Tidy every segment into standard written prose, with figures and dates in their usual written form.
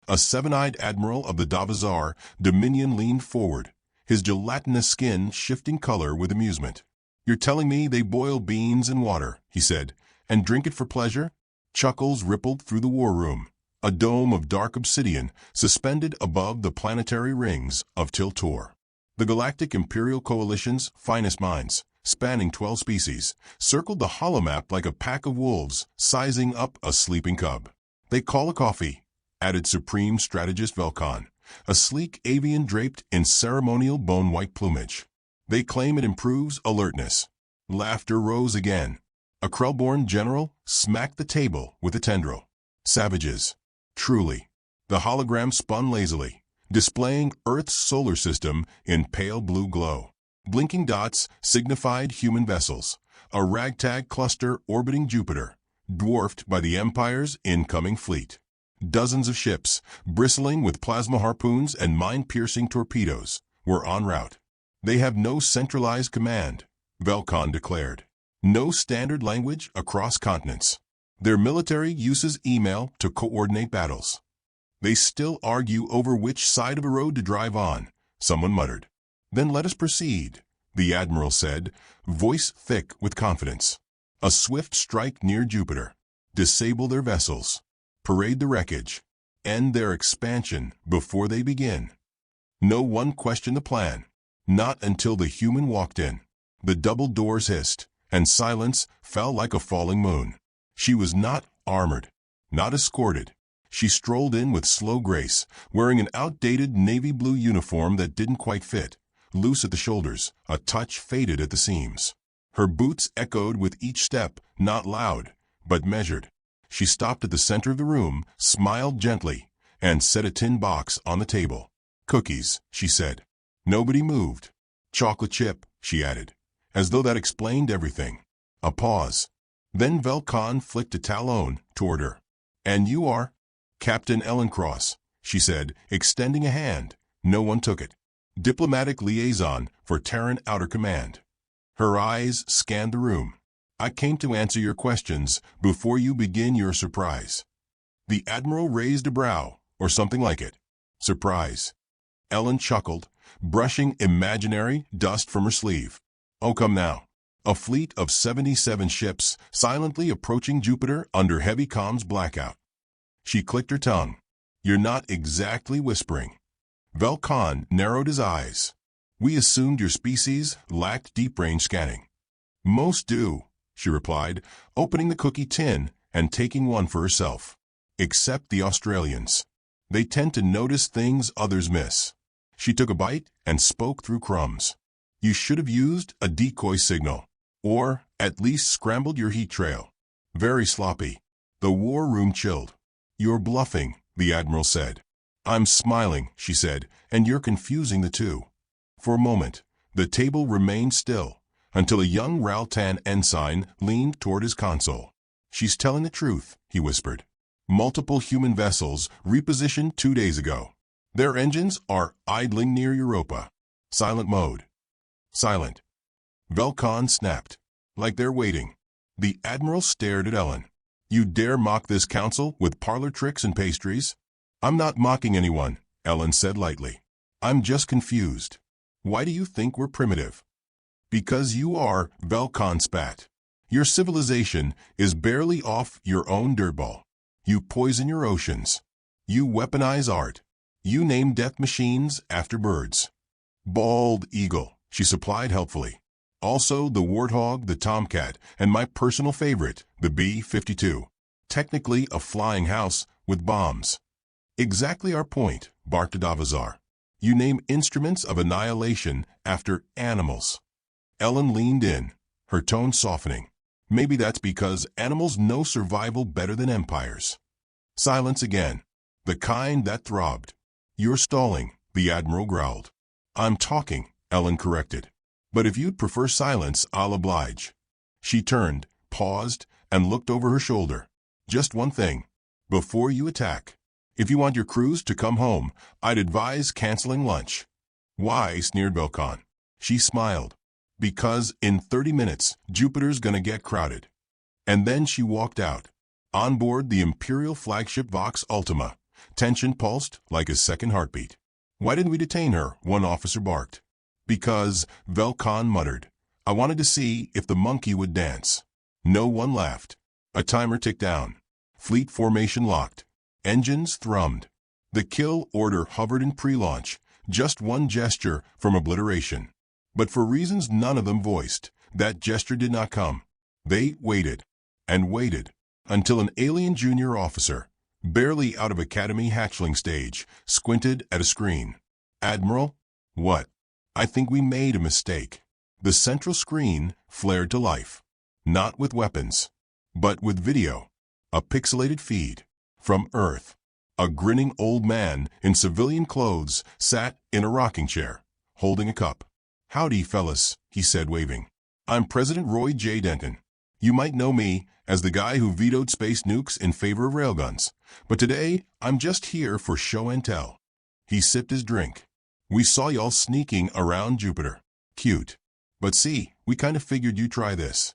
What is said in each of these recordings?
A seven-eyed admiral of the Davazar Dominion leaned forward, his gelatinous skin shifting color with amusement. "You're telling me they boil beans in water," he said, "and drink it for pleasure?" Chuckles rippled through the war room, a dome of dark obsidian suspended above the planetary rings of Tiltor. The Galactic Imperial Coalition's finest minds, spanning 12 species, circled the holomap like a pack of wolves sizing up a sleeping cub. "They call a coffee," added Supreme Strategist Velkan, a sleek avian draped in ceremonial bone-white plumage. "They claim it improves alertness." Laughter rose again. A Krellborn general smacked the table with a tendril. "Savages." Truly. The hologram spun lazily, displaying Earth's solar system in pale blue glow. Blinking dots signified human vessels, a ragtag cluster orbiting Jupiter, dwarfed by the Empire's incoming fleet. Dozens of ships, bristling with plasma harpoons and mind-piercing torpedoes, were en route. "They have no centralized command," Velkan declared. "No standard language across continents. Their military uses email to coordinate battles." "They still argue over which side of a road to drive on," someone muttered. "Then let us proceed," the admiral said, voice thick with confidence. "A swift strike near Jupiter. Disable their vessels. Parade the wreckage. End their expansion before they begin." No one questioned the plan. Not until the human walked in. The double doors hissed, and silence fell like a falling moon. She was not armored, not escorted. She strolled in with slow grace, wearing an outdated navy blue uniform that didn't quite fit, loose at the shoulders, a touch faded at the seams. Her boots echoed with each step, not loud, but measured. She stopped at the center of the room, smiled gently, and set a tin box on the table. "Cookies," she said. Nobody moved. "Chocolate chip," she added, as though that explained everything. A pause. Then Velkan flicked a talon toward her. "And you are?" "Captain Ellencross," she said, extending a hand. No one took it. "Diplomatic liaison for Terran Outer Command." Her eyes scanned the room. "I came to answer your questions before you begin your surprise." The admiral raised a brow, or something like it. "Surprise." Ellen chuckled, brushing imaginary dust from her sleeve. "Oh, come now." A fleet of 77 ships silently approaching Jupiter under heavy comms blackout. She clicked her tongue. "You're not exactly whispering." Velkan narrowed his eyes. "We assumed your species lacked deep-range scanning." "Most do," she replied, opening the cookie tin and taking one for herself. "Except the Australians. They tend to notice things others miss." She took a bite and spoke through crumbs. "You should have used a decoy signal, or at least scrambled your heat trail." Very sloppy. The war room chilled. "You're bluffing," the admiral said. "I'm smiling," she said, "and you're confusing the two." For a moment, the table remained still, until a young Raltan ensign leaned toward his console. "She's telling the truth," he whispered. "Multiple human vessels repositioned 2 days ago. Their engines are idling near Europa. Silent mode." "Silent." Velkan snapped. "Like they're waiting." The admiral stared at Ellen. "You dare mock this council with parlor tricks and pastries?" "I'm not mocking anyone," Ellen said lightly. "I'm just confused. Why do you think we're primitive?" "Because you are," Velkan spat. "Your civilization is barely off your own dirtball. You poison your oceans. You weaponize art. You name death machines after birds." "Bald eagle," she supplied helpfully. "Also the warthog, the tomcat, and my personal favorite, the B-52. Technically a flying house with bombs." "Exactly our point," barked Davazar. "You name instruments of annihilation after animals." Ellen leaned in, her tone softening. "Maybe that's because animals know survival better than empires." Silence again, the kind that throbbed. "You're stalling," the admiral growled. "I'm talking," Ellen corrected. "But if you'd prefer silence, I'll oblige." She turned, paused, and looked over her shoulder. "Just one thing. Before you attack, if you want your crews to come home, I'd advise canceling lunch." "Why?" sneered Velkan. She smiled. "Because in 30 minutes, Jupiter's gonna get crowded." And then she walked out. On board the Imperial flagship Vox Ultima, Tension pulsed like a second heartbeat. "Why didn't we detain her?" one officer barked. "Because," Velkan muttered, "I wanted to see if the monkey would dance." No one laughed. A timer ticked down. Fleet formation locked. Engines thrummed. The kill order hovered in pre-launch, just one gesture from obliteration. But for reasons none of them voiced, that gesture did not come. They waited, and waited, until an alien junior officer, barely out of academy hatchling stage, squinted at a screen. "Admiral?" "What?" "I think we made a mistake." The central screen flared to life. Not with weapons, but with video. A pixelated feed. From Earth. A grinning old man in civilian clothes sat in a rocking chair, holding a cup. "Howdy, fellas," he said, waving. "I'm President Roy J. Denton. You might know me as the guy who vetoed space nukes in favor of railguns, but today I'm just here for show and tell." He sipped his drink. "We saw y'all sneaking around Jupiter. Cute. But see, we kind of figured you'd try this."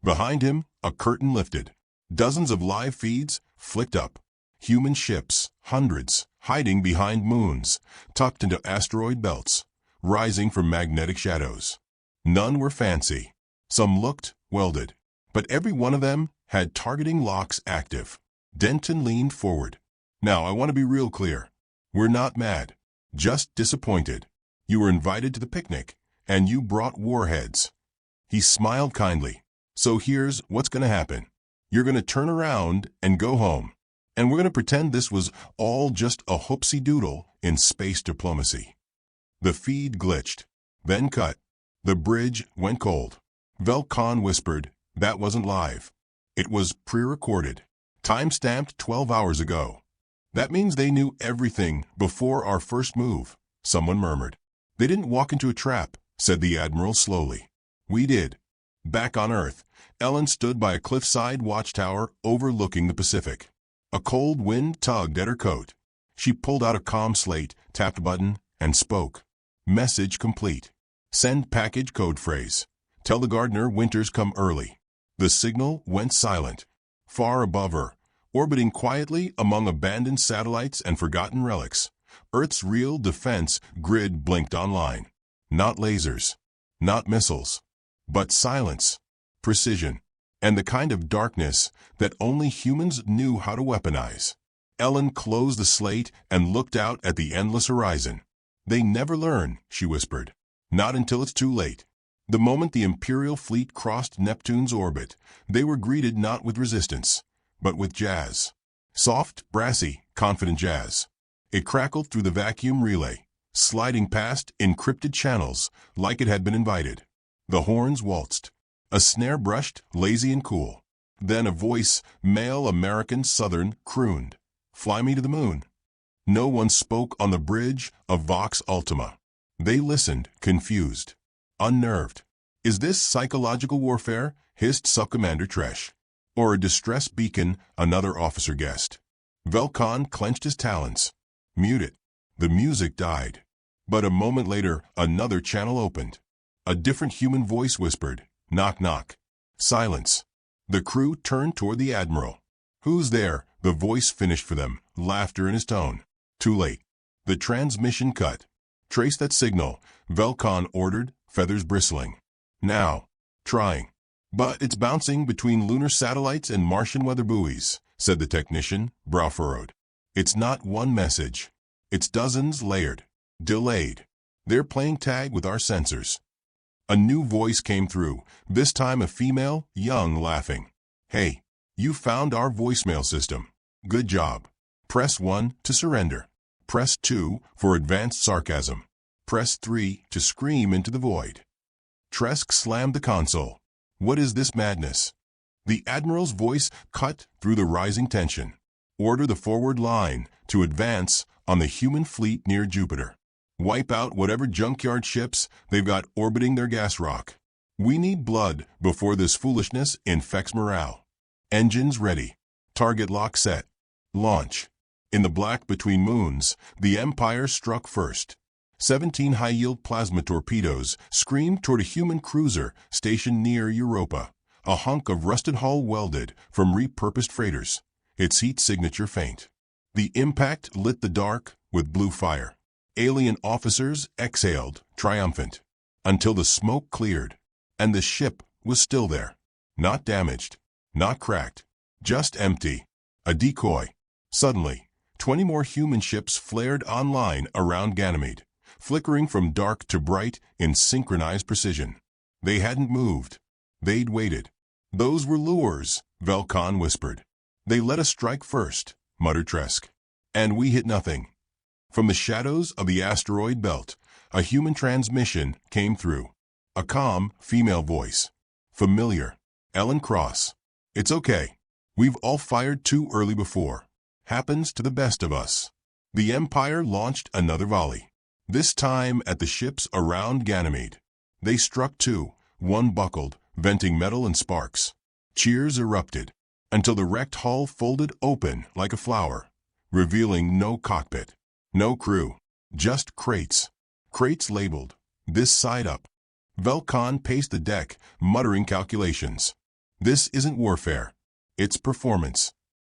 Behind him, a curtain lifted. Dozens of live feeds flicked up. Human ships, hundreds, hiding behind moons, tucked into asteroid belts, rising from magnetic shadows. None were fancy. Some looked welded. But every one of them had targeting locks active. Denton leaned forward. "Now, I want to be real clear. We're not mad. Just disappointed. You were invited to the picnic, and you brought warheads." He smiled kindly. "So here's what's going to happen. You're going to turn around and go home. And we're going to pretend this was all just a hoopsie-doodle in space diplomacy." The feed glitched, then cut. The bridge went cold. Velkan whispered, "That wasn't live. It was pre-recorded. Time-stamped 12 hours ago." "That means they knew everything before our first move," someone murmured. "They didn't walk into a trap," said the Admiral slowly. "We did." Back on Earth, Ellen stood by a cliffside watchtower overlooking the Pacific. A cold wind tugged at her coat. She pulled out a comm slate, tapped a button, and spoke. Message complete. Send package code phrase. Tell the gardener winter's come early. The signal went silent. Far above her, orbiting quietly among abandoned satellites and forgotten relics, Earth's real defense grid blinked online. Not lasers, not missiles, but silence, precision, and the kind of darkness that only humans knew how to weaponize. Ellen closed the slate and looked out at the endless horizon. "They never learn," she whispered. "Not until it's too late." The moment the Imperial fleet crossed Neptune's orbit, they were greeted not with resistance, but with jazz. Soft, brassy, confident jazz. It crackled through the vacuum relay, sliding past encrypted channels like it had been invited. The horns waltzed. A snare brushed, lazy and cool. Then a voice, male American Southern, crooned, "Fly me to the moon." No one spoke on the bridge of Vox Ultima. They listened, confused, unnerved. "Is this psychological warfare?" hissed Subcommander Tresh. "Or a distress beacon?" another officer guessed. Velkan clenched his talons. "Mute it." The music died. But a moment later, another channel opened. A different human voice whispered, "Knock, knock." Silence. The crew turned toward the Admiral. "Who's there?" The voice finished for them, laughter in his tone. Too late. The transmission cut. "Trace that signal," Velkan ordered, feathers bristling. "Now." "Trying." "But it's bouncing between lunar satellites and Martian weather buoys," said the technician, brow furrowed. "It's not one message. It's dozens layered, delayed. They're playing tag with our sensors." A new voice came through, this time a female, young, laughing. "Hey, you found our voicemail system. Good job. Press 1 to surrender. Press 2 for advanced sarcasm. Press 3 to scream into the void." Tresk slammed the console. "What is this madness?" The Admiral's voice cut through the rising tension. "Order the forward line to advance on the human fleet near Jupiter. Wipe out whatever junkyard ships they've got orbiting their gas rock. We need blood before this foolishness infects morale. Engines ready. Target lock set. Launch." In the black between moons, the Empire struck first. 17 high-yield plasma torpedoes screamed toward a human cruiser stationed near Europa, a hunk of rusted hull welded from repurposed freighters, its heat signature faint. The impact lit the dark with blue fire. Alien officers exhaled, triumphant, until the smoke cleared, and the ship was still there. Not damaged, not cracked, just empty. A decoy. Suddenly, 20 more human ships flared online around Ganymede, flickering from dark to bright in synchronized precision. They hadn't moved. They'd waited. Those were lures, Velkan whispered. They let us strike first, muttered Tresk. And we hit nothing. From the shadows of the asteroid belt, a human transmission came through. A calm, female voice. Familiar. Ellen Cross. It's okay. We've all fired too early before. Happens to the best of us. The Empire launched another volley. This time at the ships around Ganymede. They struck two. One buckled, venting metal and sparks. Cheers erupted, until the wrecked hull folded open like a flower, revealing no cockpit, no crew, just crates. Crates labeled, this side up. Velkan paced the deck, muttering calculations. This isn't warfare. It's performance.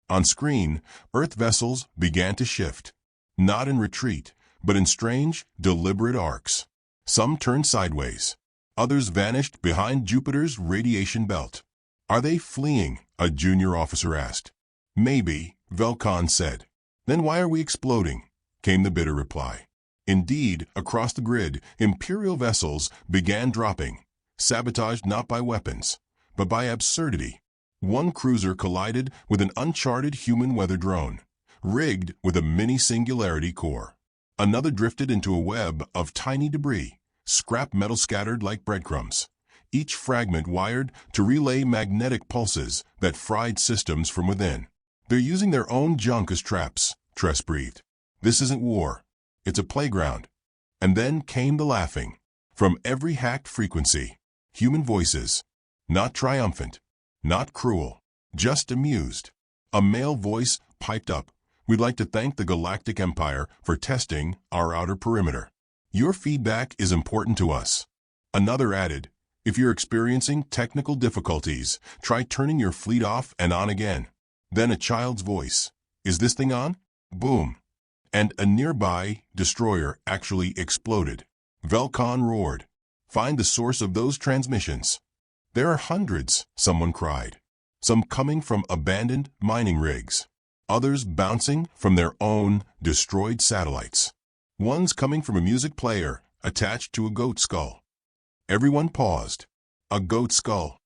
On screen, Earth vessels began to shift. Not in retreat, but in strange, deliberate arcs. Some turned sideways. Others vanished behind Jupiter's radiation belt. Are they fleeing? A junior officer asked. Maybe, Velkan said. Then why are we exploding? Came the bitter reply. Indeed, across the grid, Imperial vessels began dropping, sabotaged not by weapons, but by absurdity. One cruiser collided with an uncharted human weather drone, rigged with a mini-singularity core. Another drifted into a web of tiny debris, scrap metal scattered like breadcrumbs, each fragment wired to relay magnetic pulses that fried systems from within. They're using their own junk as traps, Tress breathed. This isn't war. It's a playground. And then came the laughing. From every hacked frequency, human voices, not triumphant, not cruel, just amused. A male voice piped up. We'd like to thank the Galactic Empire for testing our outer perimeter. Your feedback is important to us. Another added, if you're experiencing technical difficulties, try turning your fleet off and on again. Then a child's voice. Is this thing on? Boom. And a nearby destroyer actually exploded. Velkan roared. Find the source of those transmissions. There are hundreds, someone cried. Some coming from abandoned mining rigs. Others bouncing from their own destroyed satellites. One's coming from a music player attached to a goat skull. Everyone paused. A goat skull.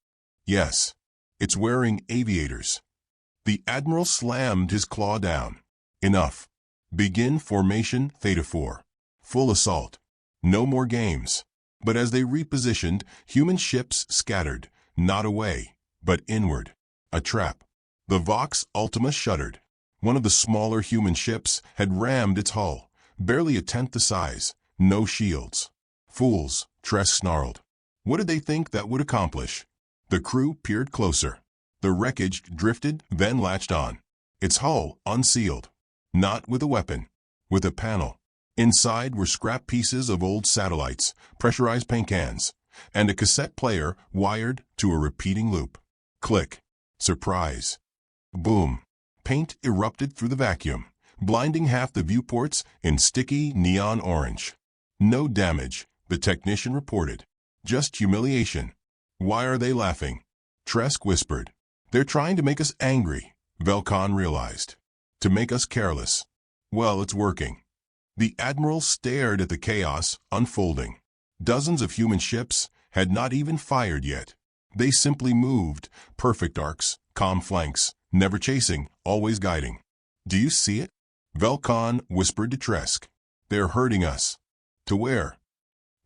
Yes, it's wearing aviators. The Admiral slammed his claw down. Enough. Begin formation Theta 4. Full assault. No more games. But as they repositioned, human ships scattered, not away, but inward. A trap. The Vox Ultima shuddered. One of the smaller human ships had rammed its hull, barely a tenth the size, no shields. Fools, Tress snarled. What did they think that would accomplish? The crew peered closer. The wreckage drifted, then latched on. Its hull unsealed. Not with a weapon, with a panel. Inside were scrap pieces of old satellites, pressurized paint cans, and a cassette player wired to a repeating loop. Click. Surprise. Boom. Paint erupted through the vacuum, blinding half the viewports in sticky neon orange. No damage, the technician reported. Just humiliation. Why are they laughing? Tresk whispered. They're trying to make us angry, Velkan realized. To make us careless. Well, it's working. The Admiral stared at the chaos unfolding. Dozens of human ships had not even fired yet. They simply moved, perfect arcs, calm flanks, never chasing, always guiding. Do you see it? Velkan whispered to Tresk. They're hurting us. To where?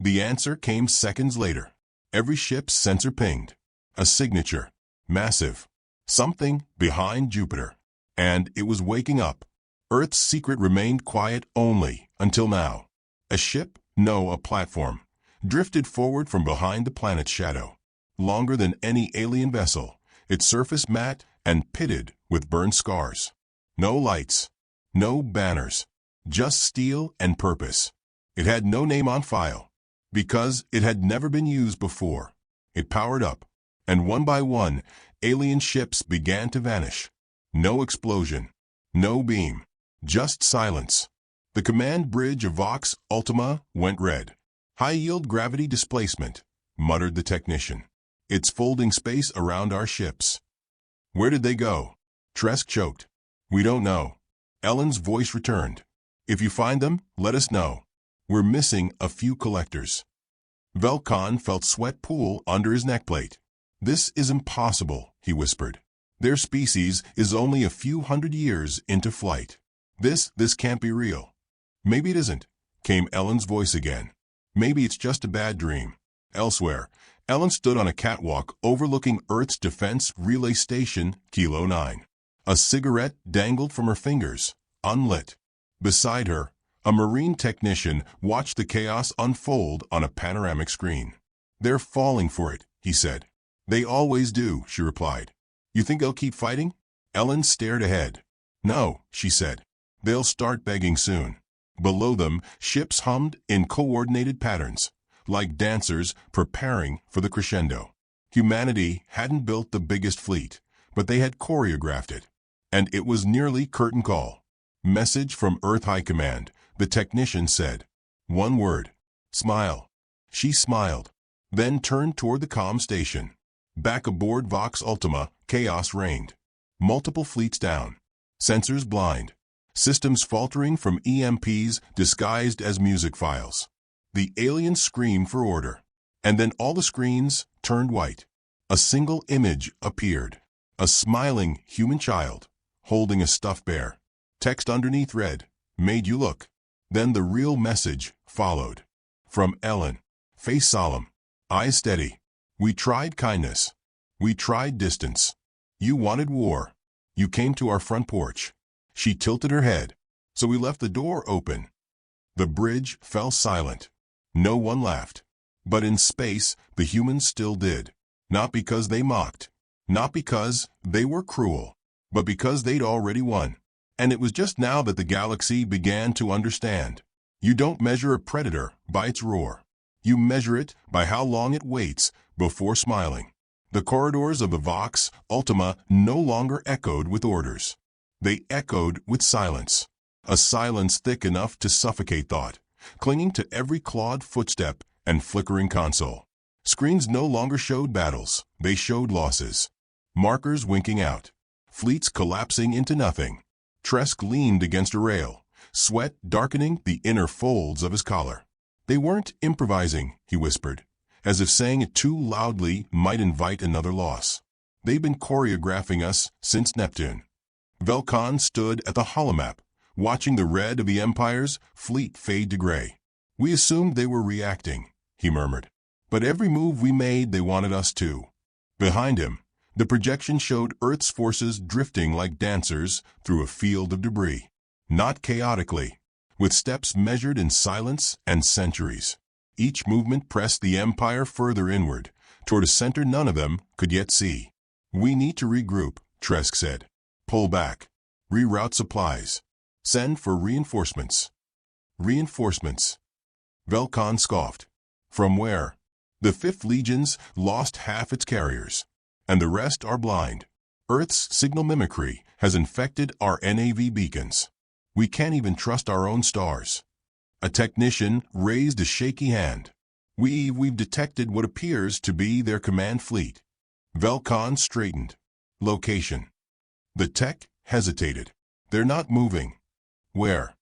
The answer came seconds later. Every ship's sensor pinged. A signature. Massive. Something behind Jupiter. And it was waking up. Earth's secret remained quiet only until now. A ship? No, a platform. Drifted forward from behind the planet's shadow. Longer than any alien vessel, its surface matte and pitted with burned scars. No lights. No banners. Just steel and purpose. It had no name on file. Because it had never been used before. It powered up. And one by one, alien ships began to vanish. No explosion. No beam. Just silence. The command bridge of Vox Ultima went red. High-yield gravity displacement, muttered the technician. It's folding space around our ships. Where did they go? Tresk choked. We don't know. Ellen's voice returned. If you find them, let us know. We're missing a few collectors. Velkan felt sweat pool under his neckplate. This is impossible, he whispered. Their species is only a few hundred years into flight. This can't be real. Maybe it isn't, came Ellen's voice again. Maybe it's just a bad dream. Elsewhere, Ellen stood on a catwalk overlooking Earth's Defense Relay Station, Kilo 9. A cigarette dangled from her fingers, unlit. Beside her, a marine technician watched the chaos unfold on a panoramic screen. They're falling for it, he said. They always do, she replied. You think they'll keep fighting? Ellen stared ahead. No, she said. They'll start begging soon. Below them, ships hummed in coordinated patterns, like dancers preparing for the crescendo. Humanity hadn't built the biggest fleet, but they had choreographed it. And it was nearly curtain call. Message from Earth High Command, the technician said. One word. Smile. She smiled, then turned toward the comm station. Back aboard Vox Ultima, chaos reigned. Multiple fleets down. Sensors blind. Systems faltering from EMPs disguised as music files. The aliens screamed for order. And then all the screens turned white. A single image appeared. A smiling human child, holding a stuffed bear. Text underneath read, "Made you look." Then the real message followed. From Ellen. Face solemn. Eyes steady. We tried kindness. We tried distance. You wanted war. You came to our front porch. She tilted her head. So we left the door open. The bridge fell silent. No one laughed. But in space, the humans still did. Not because they mocked. Not because they were cruel. But because they'd already won. And it was just now that the galaxy began to understand. You don't measure a predator by its roar. You measure it by how long it waits before smiling. The corridors of the Vox Ultima no longer echoed with orders. They echoed with silence. A silence thick enough to suffocate thought, clinging to every clawed footstep and flickering console. Screens no longer showed battles, they showed losses. Markers winking out. Fleets collapsing into nothing. Tresk leaned against a rail, sweat darkening the inner folds of his collar. They weren't improvising, he whispered, as if saying it too loudly might invite another loss. They've been choreographing us since Neptune. Velkan stood at the holomap, watching the red of the Empire's fleet fade to gray. We assumed they were reacting, he murmured. But every move we made they wanted us to. Behind him, the projection showed Earth's forces drifting like dancers through a field of debris. Not chaotically, with steps measured in silence and centuries. Each movement pressed the Empire further inward, toward a center none of them could yet see. We need to regroup, Tresk said. Pull back. Reroute supplies. Send for reinforcements. Reinforcements. Velkan scoffed. From where? The 5th Legion's lost half its carriers. And the rest are blind. Earth's signal mimicry has infected our NAV beacons. We can't even trust our own stars. A technician raised a shaky hand. We've detected what appears to be their command fleet. Velkan straightened. Location. The tech hesitated. They're not moving. Where?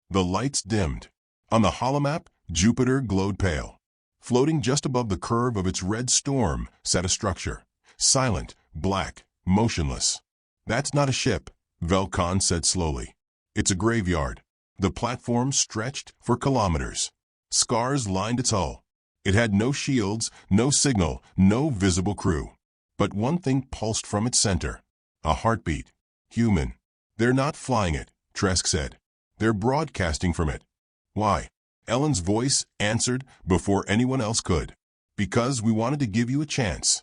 The lights dimmed. On the holomap, Jupiter glowed pale. Floating just above the curve of its red storm sat a structure. Silent, black, motionless. That's not a ship, Velkan said slowly. It's a graveyard. The platform stretched for kilometers. Scars lined its hull. It had no shields, no signal, no visible crew. But one thing pulsed from its center. A heartbeat. Human. They're not flying it, Tresk said. They're broadcasting from it. Why? Ellen's voice answered before anyone else could. Because we wanted to give you a chance.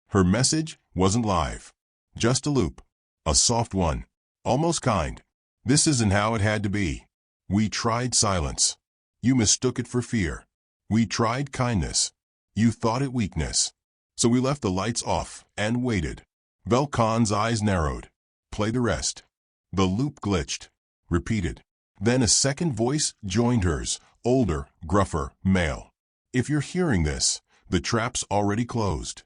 Her message wasn't live. Just a loop. A soft one. Almost kind. This isn't how it had to be. We tried silence. You mistook it for fear. We tried kindness. You thought it weakness. So we left the lights off and waited. Velkan's eyes narrowed. Play the rest. The loop glitched. repeated. Then a second voice joined hers, older, gruffer, male. If you're hearing this, the trap's already closed.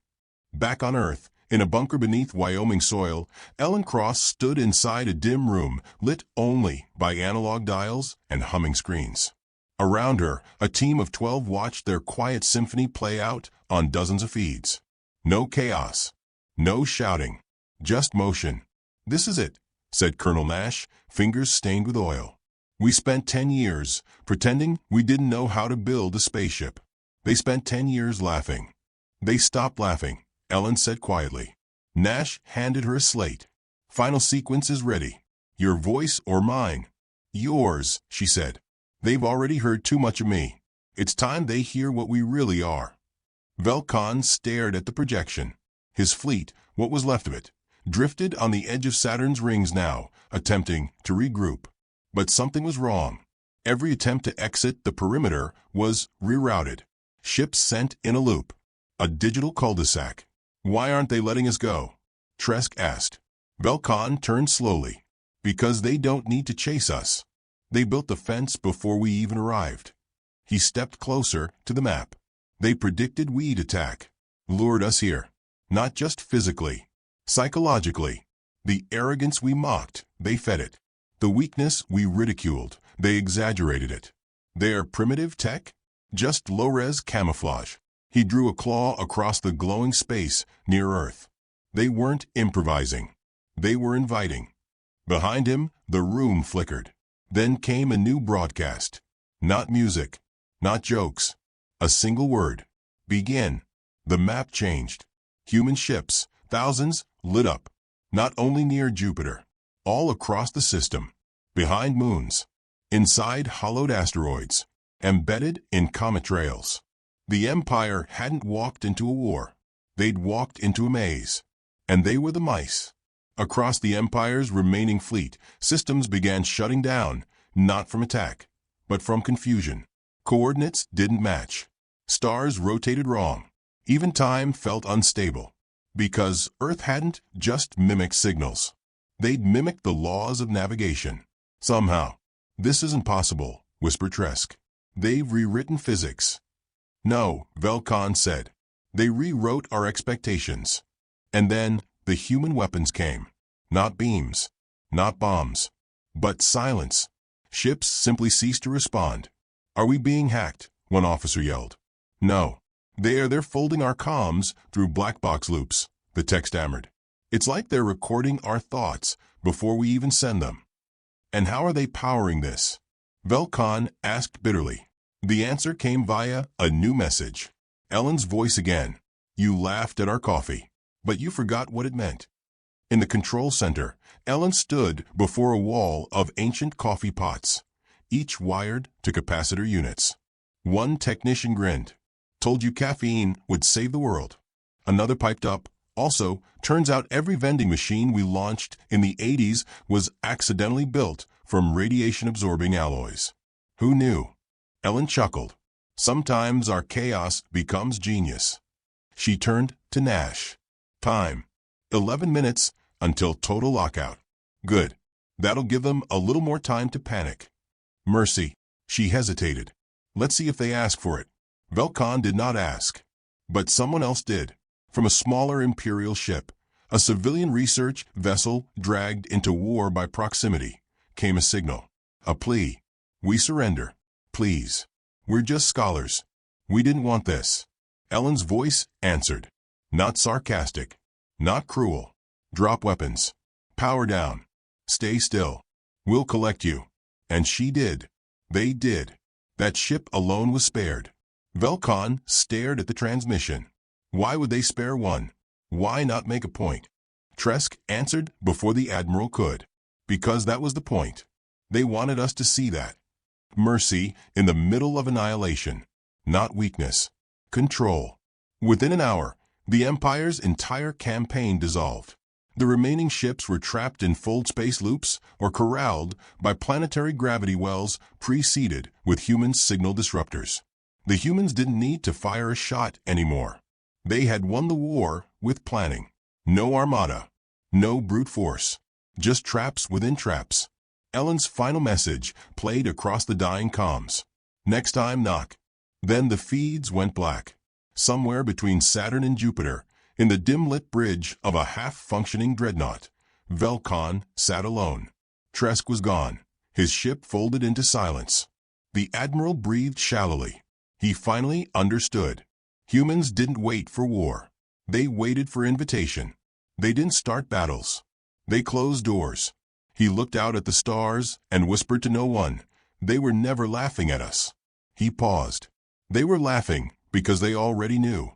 Back on Earth, in a bunker beneath Wyoming soil, Ellen Cross stood inside a dim room lit only by analog dials and humming screens. Around her, a team of 12 watched their quiet symphony play out on dozens of feeds. No chaos, no shouting, just motion. "This is it," said Colonel Nash, fingers stained with oil. "We spent 10 years pretending we didn't know how to build a spaceship. They spent 10 years laughing." "They stopped laughing," Ellen said quietly. Nash handed her a slate. "Final sequence is ready. Your voice or mine?" "Yours," she said. "They've already heard too much of me. It's time they hear what we really are." Velkan stared at the projection. His fleet, what was left of it, drifted on the edge of Saturn's rings now, attempting to regroup. But something was wrong. Every attempt to exit the perimeter was rerouted. Ships sent in a loop. A digital cul-de-sac. "Why aren't they letting us go?" Tresk asked. Velkan turned slowly. "Because they don't need to chase us. They built the fence before we even arrived." He stepped closer to the map. "They predicted we'd attack. Lured us here. Not just physically. Psychologically. The arrogance we mocked, they fed it. The weakness we ridiculed, they exaggerated it. Their primitive tech? Just low-res camouflage." He drew a claw across the glowing space near Earth. "They weren't improvising. They were inviting." Behind him, the room flickered. Then came a new broadcast. Not music. Not jokes. A single word. "Begin." The map changed. Human ships, thousands, lit up. Not only near Jupiter. All across the system. Behind moons. Inside hollowed asteroids. Embedded in comet trails. The Empire hadn't walked into a war. They'd walked into a maze. And they were the mice. Across the Empire's remaining fleet, systems began shutting down, not from attack, but from confusion. Coordinates didn't match. Stars rotated wrong. Even time felt unstable. Because Earth hadn't just mimicked signals. They'd mimicked the laws of navigation. Somehow. "This isn't possible," whispered Tresk. "They've rewritten physics." "No," Velkan said. "They rewrote our expectations." And then the human weapons came. Not beams. Not bombs. But silence. Ships simply ceased to respond. "Are we being hacked?" one officer yelled. "No. They're folding our comms through black box loops," the tech stammered. "It's like they're recording our thoughts before we even send them." "And how are they powering this?" Velkan asked bitterly. The answer came via a new message. Ellen's voice again. "You laughed at our coffee, but you forgot what it meant." In the control center, Ellen stood before a wall of ancient coffee pots, each wired to capacitor units. One technician grinned. "Told you caffeine would save the world." Another piped up. "Also, turns out every vending machine we launched in the 80s was accidentally built from radiation-absorbing alloys." "Who knew?" Ellen chuckled. "Sometimes our chaos becomes genius." She turned to Nash. "Time. 11 minutes until total lockout." "Good. That'll give them a little more time to panic." "Mercy." She hesitated. "Let's see if they ask for it." Velkan did not ask. But someone else did. From a smaller Imperial ship, a civilian research vessel dragged into war by proximity, came a signal. A plea. "We surrender. Please. We're just scholars. We didn't want this." Ellen's voice answered. Not sarcastic. Not cruel. "Drop weapons. Power down. Stay still. We'll collect you." And she did. They did. That ship alone was spared. Velkan stared at the transmission. Why would they spare one? Why not make a point? Tresk answered before the Admiral could. Because that was the point. They wanted us to see that. Mercy in the middle of annihilation. Not weakness. Control. Within an hour, the Empire's entire campaign dissolved. The remaining ships were trapped in fold space loops or corralled by planetary gravity wells pre-seeded with human signal disruptors. The humans didn't need to fire a shot anymore. They had won the war with planning. No armada. No brute force. Just traps within traps. Ellen's final message played across the dying comms. Next time, knock. Then the feeds went black. Somewhere between Saturn and Jupiter, in the dim-lit bridge of a half-functioning dreadnought, Velkan sat alone. Tresk was gone. His ship folded into silence. The admiral breathed shallowly. He finally understood. Humans didn't wait for war. They waited for invitation. They didn't start battles. They closed doors. He looked out at the stars and whispered to no one, "They were never laughing at us." He paused. They were laughing because they already knew.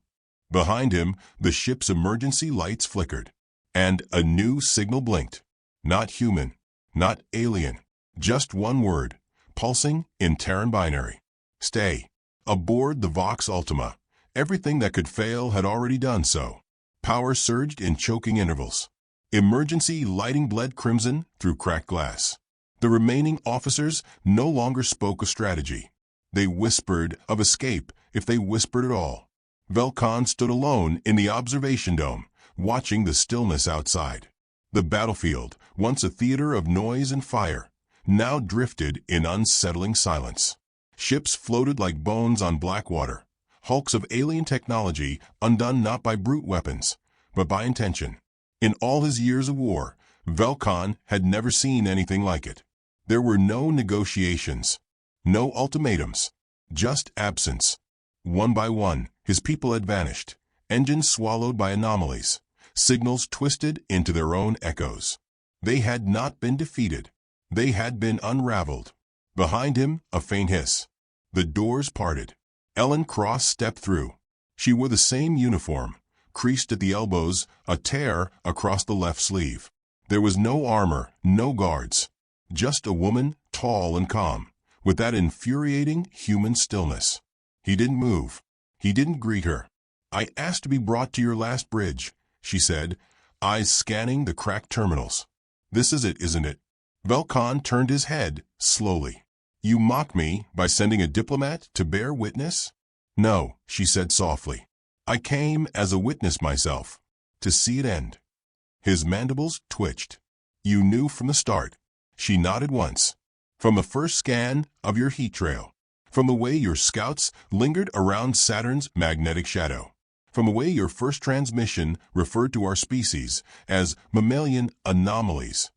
Behind him, the ship's emergency lights flickered, and a new signal blinked. Not human, not alien, just one word, pulsing in Terran binary. Stay. Aboard the Vox Ultima, everything that could fail had already done so. Power surged in choking intervals. Emergency lighting bled crimson through cracked glass. The remaining officers no longer spoke of strategy. They whispered of escape, if they whispered at all. Velkan stood alone in the observation dome, watching the stillness outside. The battlefield, once a theater of noise and fire, now drifted in unsettling silence. Ships floated like bones on black water, hulks of alien technology undone not by brute weapons, but by intention. In all his years of war, Velkan had never seen anything like it. There were no negotiations, no ultimatums, just absence. One by one, his people had vanished, engines swallowed by anomalies, signals twisted into their own echoes. They had not been defeated. They had been unraveled. Behind him, a faint hiss. The doors parted. Ellen Cross stepped through. She wore the same uniform, creased at the elbows, a tear across the left sleeve. There was no armor, no guards. Just a woman, tall and calm, with that infuriating human stillness. He didn't move. He didn't greet her. "I asked to be brought to your last bridge," she said, eyes scanning the cracked terminals. "This is it, isn't it?" Velkan turned his head, slowly. "You mock me by sending a diplomat to bear witness?" "No," she said softly. "I came as a witness myself, to see it end." His mandibles twitched. "You knew from the start." She nodded once. "From the first scan of your heat trail. From the way your scouts lingered around Saturn's magnetic shadow. From the way your first transmission referred to our species as mammalian anomalies.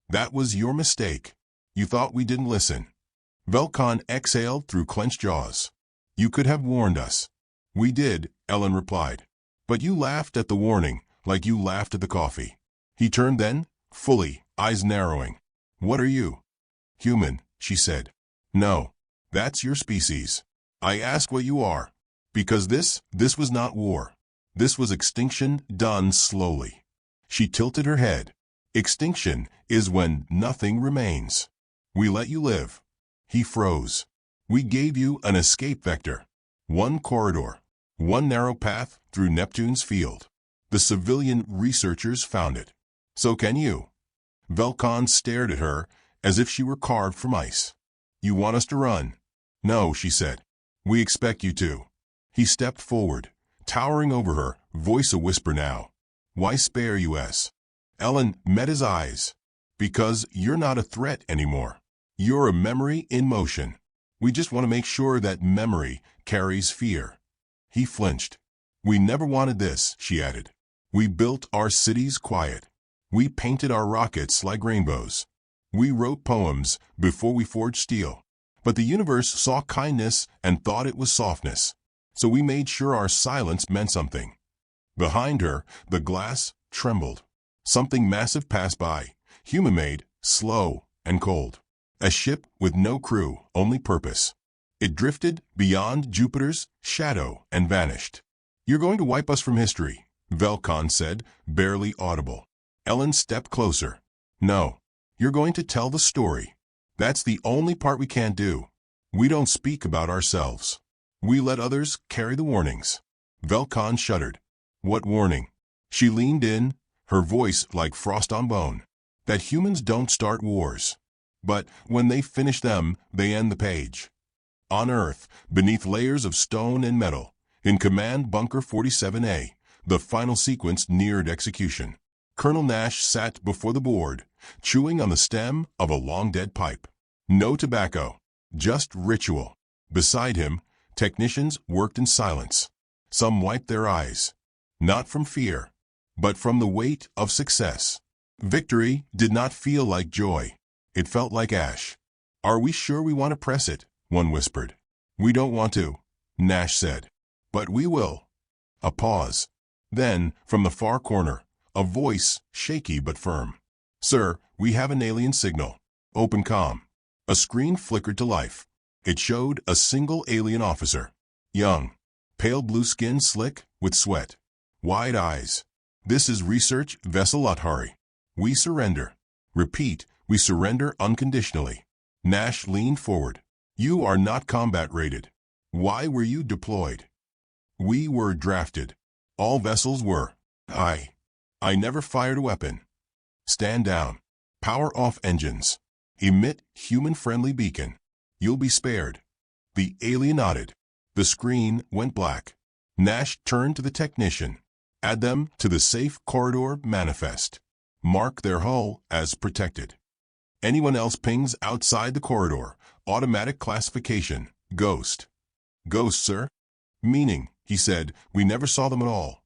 That was your mistake. You thought we didn't listen." Velkan exhaled through clenched jaws. "You could have warned us." "We did," Ellen replied. "But you laughed at the warning, like you laughed at the coffee." He turned then, fully, eyes narrowing. "What are you?" "Human," she said. "No. That's your species. I ask what you are. Because this was not war. This was extinction done slowly." She tilted her head. "Extinction is when nothing remains. We let you live." He froze. "We gave you an escape vector. One corridor. One narrow path through Neptune's field. The civilian researchers found it. So can you." Velkan stared at her as if she were carved from ice. "You want us to run?" "No," she said. "We expect you to." He stepped forward, towering over her, voice a whisper now. "Why spare us?" Ellen met his eyes. "Because you're not a threat anymore. You're a memory in motion. We just want to make sure that memory carries fear." He flinched. "We never wanted this," she added. "We built our cities quiet. We painted our rockets like rainbows. We wrote poems before we forged steel. But the universe saw kindness and thought it was softness. So we made sure our silence meant something." Behind her, the glass trembled. Something massive passed by, human-made, slow and cold. A ship with no crew, only purpose. It drifted beyond Jupiter's shadow and vanished. "You're going to wipe us from history," Velkan said, barely audible. Ellen stepped closer. "No. You're going to tell the story. That's the only part we can't do. We don't speak about ourselves. We let others carry the warnings." Velkan shuddered. "What warning?" She leaned in, her voice like frost on bone. "That humans don't start wars. But when they finish them, they end the page. On Earth, beneath layers of stone and metal, in Command Bunker 47A, the final sequence neared execution. Colonel Nash sat before the board, chewing on the stem of a long-dead pipe. No tobacco, just ritual. Beside him, technicians worked in silence. Some wiped their eyes, not from fear, but from the weight of success. Victory did not feel like joy. It felt like ash. "Are we sure we want to press it?" one whispered. "We don't want to," Nash said. "But we will." A pause. Then, from the far corner, a voice, shaky but firm. "Sir, we have an alien signal. Open comm." A screen flickered to life. It showed a single alien officer. Young, pale blue skin slick with sweat. Wide eyes. "This is research vessel Uthari. We surrender. Repeat, we surrender unconditionally." Nash leaned forward. "You are not combat rated. Why were you deployed?" "We were drafted. All vessels were. I never fired a weapon." "Stand down. Power off engines. Emit human-friendly beacon. You'll be spared." The alien nodded. The screen went black. Nash turned to the technician. "Add them to the safe corridor manifest. Mark their hull as protected. Anyone else pings outside the corridor. Automatic classification. Ghost." "Ghost, sir?" "Meaning," he said, "we never saw them at all."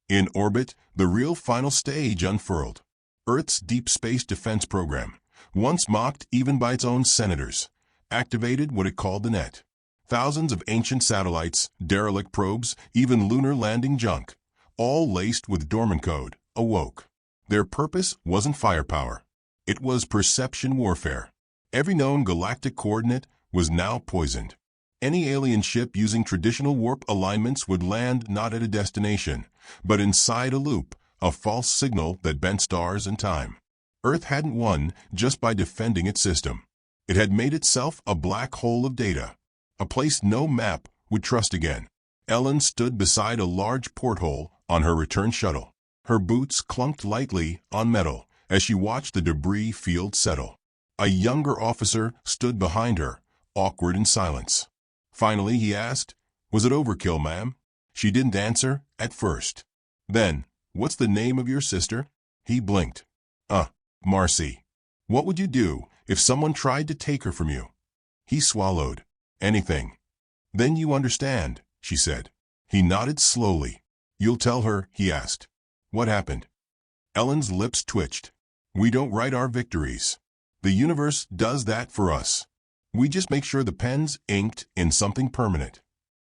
In orbit, the real final stage unfurled. Earth's deep space defense program, once mocked even by its own senators, activated what it called the net. Thousands of ancient satellites, derelict probes, even lunar landing junk, all laced with dormant code, awoke. Their purpose wasn't firepower. It was perception warfare. Every known galactic coordinate was now poisoned. Any alien ship using traditional warp alignments would land not at a destination, but inside a loop, a false signal that bent stars and time. Earth hadn't won just by defending its system. It had made itself a black hole of data, a place no map would trust again. Ellen stood beside a large porthole on her return shuttle. Her boots clunked lightly on metal as she watched the debris field settle. A younger officer stood behind her, awkward in silence. Finally, he asked, "Was it overkill, ma'am?" She didn't answer at first. Then, "What's the name of your sister?" He blinked. Marcy." "What would you do if someone tried to take her from you?" He swallowed. "Anything." "Then you understand," she said. He nodded slowly. "You'll tell her?" he asked. "What happened?" Ellen's lips twitched. "We don't write our victories. The universe does that for us. We just make sure the pen's inked in something permanent."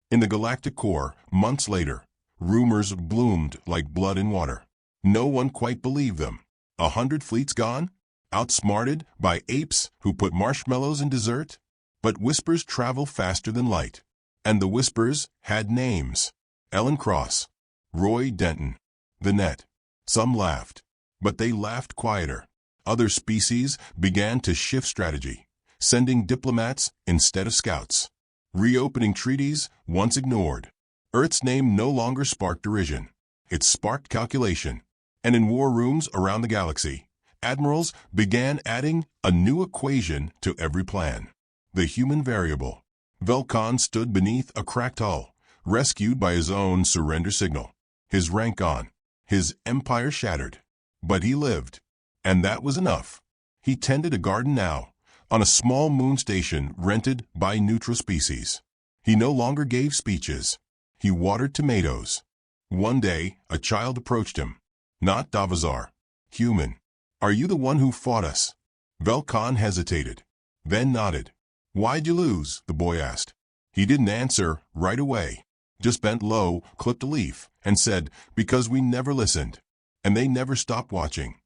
In the galactic core, months later, rumors bloomed like blood in water. No one quite believed them. 100 fleets gone? Outsmarted by apes who put marshmallows in dessert? But whispers travel faster than light. And the whispers had names. Ellen Cross. Roy Denton. The Net. Some laughed. But they laughed quieter. Other species began to shift strategy, sending diplomats instead of scouts. Reopening treaties once ignored. Earth's name no longer sparked derision. It sparked calculation. And in war rooms around the galaxy, admirals began adding a new equation to every plan. The human variable. Velkan stood beneath a cracked hull, rescued by his own surrender signal. His rank gone. His empire shattered. But he lived. And that was enough. He tended a garden now, on a small moon station rented by neutral species. He no longer gave speeches. He watered tomatoes. One day, a child approached him. "Not Davazar. Human. Are you the one who fought us?" Velkan hesitated, then nodded. "Why'd you lose?" the boy asked. He didn't answer right away, just bent low, clipped a leaf, and said, "Because we never listened, and they never stopped watching."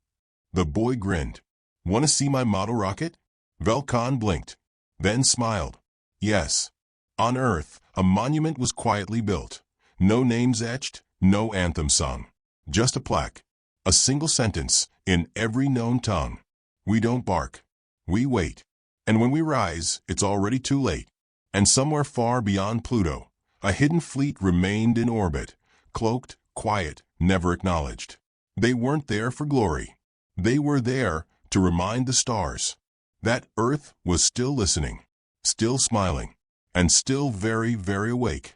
The boy grinned. "Want to see my model rocket?" Velkan blinked, then smiled. "Yes." On Earth, a monument was quietly built. No names etched, no anthem sung. Just a plaque. A single sentence in every known tongue. "We don't bark. We wait. And when we rise, it's already too late." And somewhere far beyond Pluto, a hidden fleet remained in orbit, cloaked, quiet, never acknowledged. They weren't there for glory. They were there to remind the stars that Earth was still listening, still smiling, and still very, very awake.